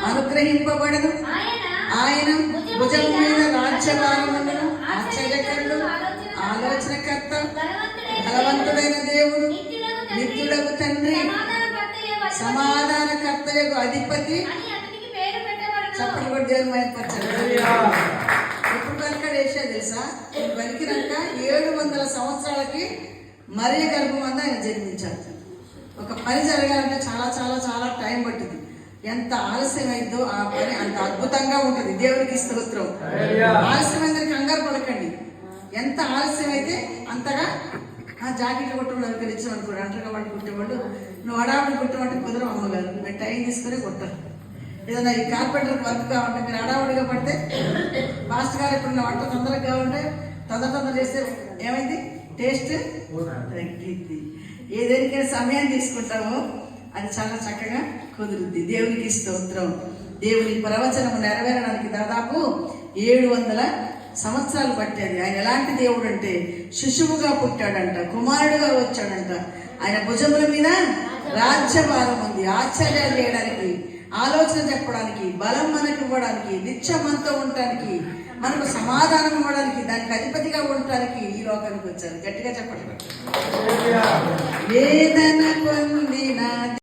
అనుగ్రహింపబడను. ఆయన భుజం మీద రాజ్యభారముండును. ఆశ్చర్యకరుడు, ఆలోచనకర్త, బలవంతుడైన దేవుడు, నిత్యుడగు తండ్రి, సమాధానకర్తయగు అధిపతి. చప్పట్లు కూడా దేవుని మైపరచాలి. ఎప్పుడు పలికాడు ఏషియా తెలుసా? పలికినాక 700 సంవత్సరాలకి మరియ గర్భమందు ఆయన జన్మించాడు. ఒక పని జరగాలంటే చాలా చాలా చాలా టైం పట్టింది. ఎంత ఆలస్యమైందో ఆ పని అంత అద్భుతంగా ఉంటుంది. దేవునికి స్తోత్రం. ఆలస్యమైందని కంగారు పడకండి. ఎంత ఆలస్యమైతే అంతగా ఆ జాకెట్లు కుట్టమని అనుకరించాం అనుకోండి. అంటగా వాళ్ళు కుట్టేవాళ్ళు నువ్వు అడావిడి కుట్టమంటే కుదరం అమ్మగారు, మేము టైం తీసుకుని కుట్టారు. ఏదైనా ఈ కార్పెంటర్ వర్క్ కావాలంటే మీరు అడావుడిగా పడితే మాస్టర్ గారు ఇప్పుడు నా వంట తొందరగా కావాలంటే తొందర చేస్తే ఏమైంది? టేస్ట్ తగ్గిద్ది. ఏదైనా సమయాన్ని తీసుకుంటామో అది చాలా చక్కగా కుదురుద్ది. దేవునికి స్తోత్రం. దేవుని ప్రవచనము నెరవేరడానికి దాదాపు 700 సంవత్సరాలు పట్టేది. ఆయన ఎలాంటి దేవుడు అంటే శిశువుగా పుట్టాడంట, కుమారుడుగా వచ్చాడంట. ఆయన భుజముల మీద రాజ్యభారం ఉంది. ఆశ్చర్యాలు చేయడానికి, ఆలోచన చెప్పడానికి, బలం మనకు ఇవ్వడానికి, నిత్యం మనతో ఉండటానికి, మనకు సమాధానం ఇవ్వడానికి, దానికి అధిపతిగా ఉండటానికి ఈ లోకానికి వచ్చారు. గట్టిగా చెప్పండి. వేదన పొందిన